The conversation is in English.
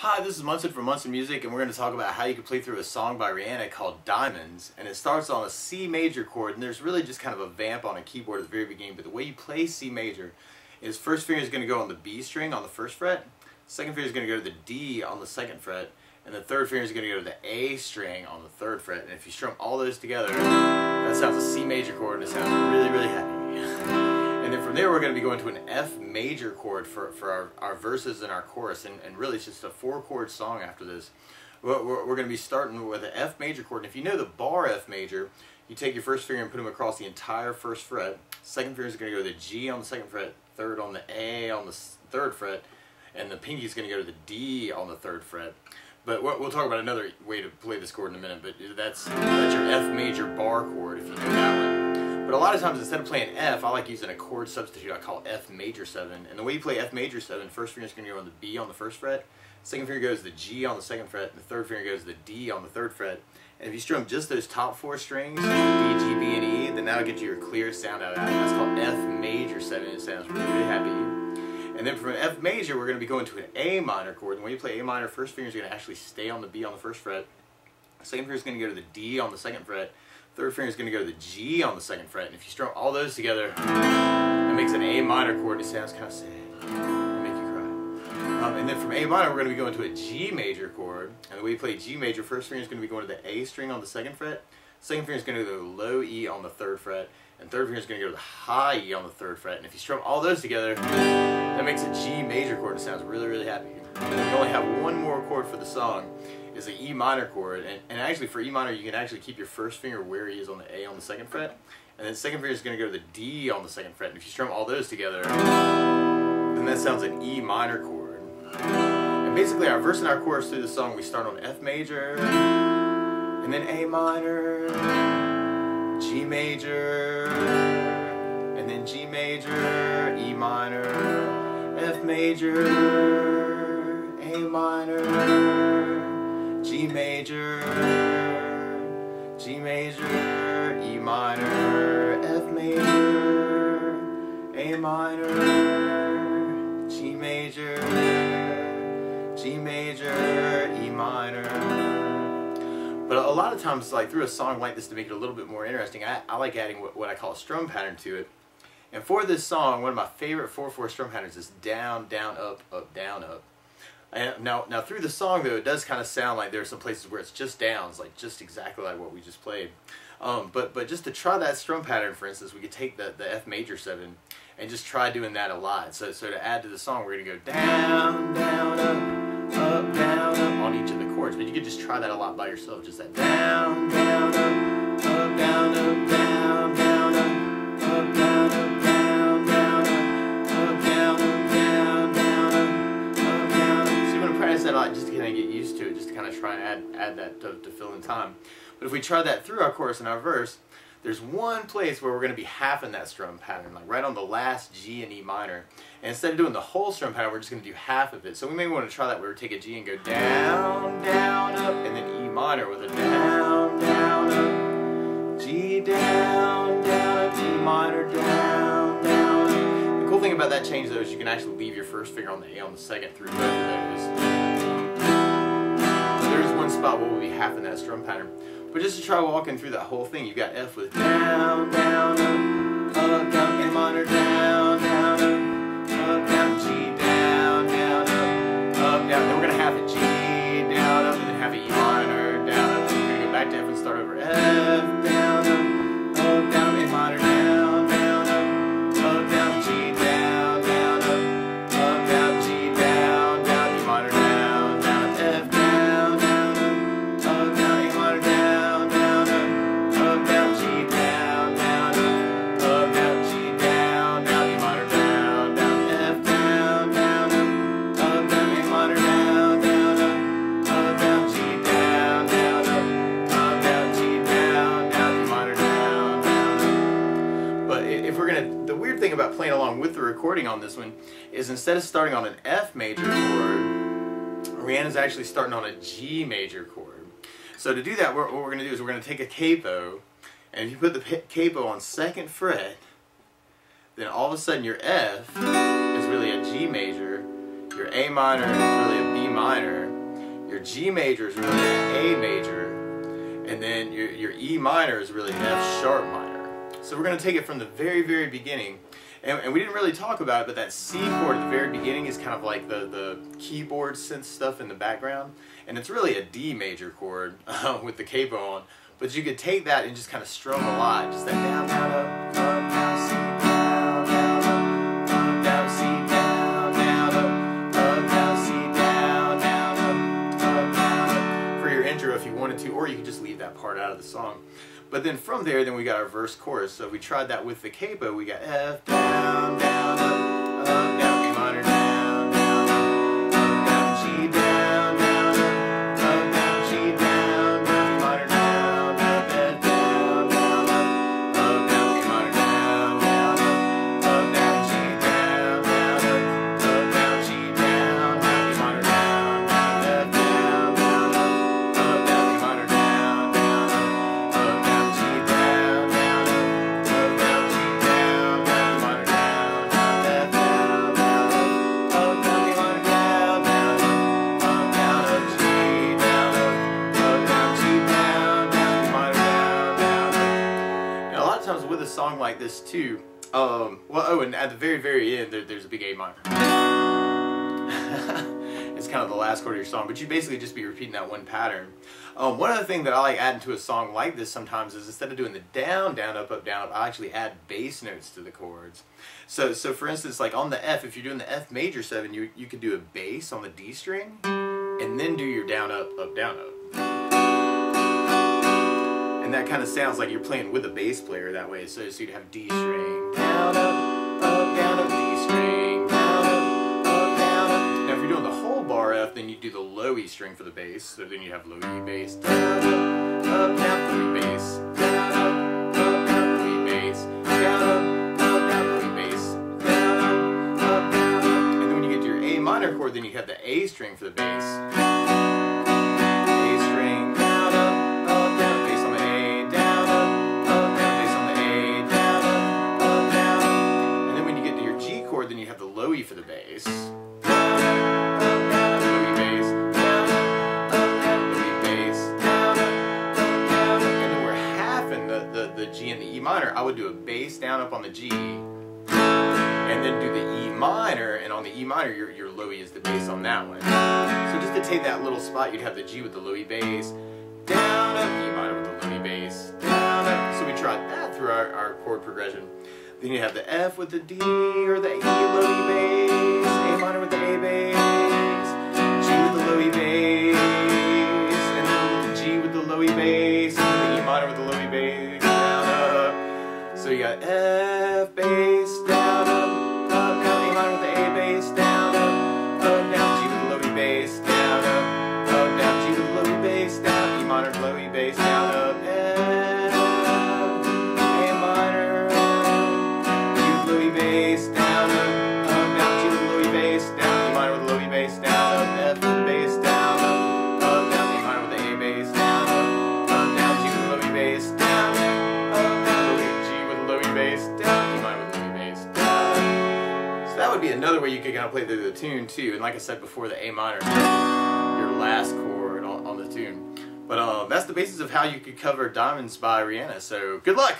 Hi, this is Munson from Munson Music, and we're going to talk about how you can play through a song by Rihanna called Diamonds. And it starts on a C major chord, and there's really just kind of a vamp on a keyboard at the very beginning. But the way you play C major is first finger is going to go on the B string on the first fret, second finger is going to go to the D on the second fret, and the third finger is going to go to the A string on the third fret. And if you strum all those together, that sounds a C major chord, and it sounds really, really happy. And then from there we're going to be going to an F major chord for our verses and our chorus, and really it's just a 4-chord song after this. We're going to be starting with an F major chord, and if you know the bar F major, you take your first finger and put them across the entire first fret, second finger is going to go to the G on the second fret, third on the A on the third fret, and the pinky is going to go to the D on the third fret. But we'll talk about another way to play this chord in a minute, but that's your F major bar chord if you know that one. But a lot of times, instead of playing F, I like using a chord substitute I call F major 7. And the way you play F major 7, first finger is going to go on the B on the first fret, second finger goes to the G on the second fret, and the third finger goes to the D on the third fret. And if you strum just those top 4 strings, the D, G, B, and E, then that'll get you your clear sound out of that. That's called F major 7. It sounds really, really happy. And then from an F major, we're going to be going to an A minor chord. And when you play A minor, first finger is going to actually stay on the B on the first fret, second finger is going to go to the D on the second fret, third finger is going to go to the G on the second fret, and if you strum all those together, that makes an A minor chord, and it sounds kind of sad. It'll make you cry. And then from A minor, we're going to be going to a G major chord, and the way you play G major, first finger is going to be going to the A string on the second fret, second finger is going to go to the low E on the third fret, and third finger is going to go to the high E on the third fret, and if you strum all those together, that makes a G major chord, and it sounds really, really happy. And you only have one more chord for the song. Is an E minor chord, and actually for E minor you can actually keep your first finger where he is on the A on the second fret, and then second finger is going to go to the D on the second fret, and if you strum all those together, then that sounds an E minor chord. And basically our verse and our chorus through the song, we start on F major, and then A minor, G major, and then G major, E minor, F major, A minor, G major, E minor, F major, A minor, G major, E minor. But a lot of times, like through a song like this, to make it a little bit more interesting, I like adding what I call a strum pattern to it. And for this song, one of my favorite 4/4 strum patterns is down, down, up, up, down, up. And now through the song though, it does kind of sound like there are some places where it's just downs, like just exactly like what we just played. But just to try that strum pattern, for instance, we could take the F major 7 and just try doing that a lot. So to add to the song, we're going to go down, down, up, down, up on each of the chords. But you could just try that a lot by yourself, just that down, down, up, down, up, down, down, up, down, up. That a lot just to kind of get used to it, just to kind of try and add that to fill in time. But if we try that through our chorus and our verse, there's one place where we're going to be halving that strum pattern, like right on the last G and E minor. And instead of doing the whole strum pattern, we're just going to do half of it. So we may want to try that where we take a G and go down, down, up, and then E minor with a down, down, up, G, down, down, up, E minor, down, down, up. The cool thing about that change though is you can actually leave your first finger on the A on the second through both of those. There's one spot where we'll be halving that strum pattern. But just to try walking through that whole thing, you've got F with down, down, up, down, A minor, down, down, up, down, G, down, down, up, down. Then we're going to have a G, down, up, and then have a E minor, down, up. Then we're going to go back to F and start over. F, down, down, A minor, down, down, up, down, G, down, down, up, down, G, down, down, E minor, down, down, F, down, down, up, down, A minor, down, down, up, down, G, down, down, up, down, G, down, down, E minor, down, down, F, down, down, up, down, A minor, down, down, up, down, G, down, down, up, down, G, down, down, E minor, down, down. But if we're gonna, the weird thing about playing along with the recording on this one is instead of starting on an F major chord, Rihanna's actually starting on a G major chord. So to do that, what we're going to do is we're going to take a capo, and if you put the capo on second fret, then all of a sudden your F is really a G major, your A minor is really a B minor. minor, your G major is really an A major, and then your E minor is really an F sharp minor. So we're going to take it from the very, very beginning. And we didn't really talk about it, but that C chord at the very beginning is kind of like the keyboard synth stuff in the background. And it's really a D major chord with the capo on. But you could take that and just kind of strum a lot. Just that down, down, up, down, C, down, down, up, down, C, down, down, C, down, down, up. For your intro if you wanted to, or you could just leave that part out of the song. But then from there, then we got our verse chorus. So if we tried that with the capo, we got F, down, down, up, down, B minor, down, down, down, G, down, down, down, G, down, down, B minor, down, F, down, down, down, B minor, down, down, down, G, down, down, G, down, down, B minor, down, F, down, down, B minor, down. With a song like this too, and at the very, very end, there's a big A minor. It's kind of the last chord of your song, but you basically just be repeating that one pattern. One other thing that I like adding to a song like this sometimes is instead of doing the down, down, up, down, up, I actually add bass notes to the chords. So for instance, like on the F, if you're doing the F major 7, you could do a bass on the D string, and then do your down, up, down, up. And that kind of sounds like you're playing with a bass player that way. So you'd have D string, down, up, D string, down, up, down, up. Now if you're doing the whole bar F, then you do the low E string for the bass. So then you have low E bass, down, up, down, low E bass, down, up, down, low E bass, down, up, down, low E bass, down, up, down, up. And then when you get to your A minor chord, then you have the A string for the bass. Then you have the low E for the bass. Low E bass, down, low E bass, down, and then we're halving the G and the E minor. I would do a bass down up on the G, and then do the E minor, and on the E minor your low E is the bass on that one. So just to take that little spot, you'd have the G with the low E bass, down up, E minor with the low E bass, down up. So we tried that through our chord progression. Then you have the F with the D or the E low E bass, A minor with the A bass, G with the low E bass, and then the G with the low E bass, and then the E minor with the low E bass, down, up. So you got F bass, down, up, down, A minor with the A bass, down, down, G with the low E bass, down, down, G with the low E bass, down, E minor with the low E bass, down, up, bass, down, down, G with the low E bass, down, E minor with the low E bass, down, F with the bass, down, down, A minor with the A bass, down, down, G with the low E bass, down, down, G with the low E bass, down, E minor with the low E bass, down. So that would be another way you could kind of play through the tune too. And like I said before, the A minor, your last chord on the tune. But that's the basis of how you could cover Diamonds by Rihanna. So good luck!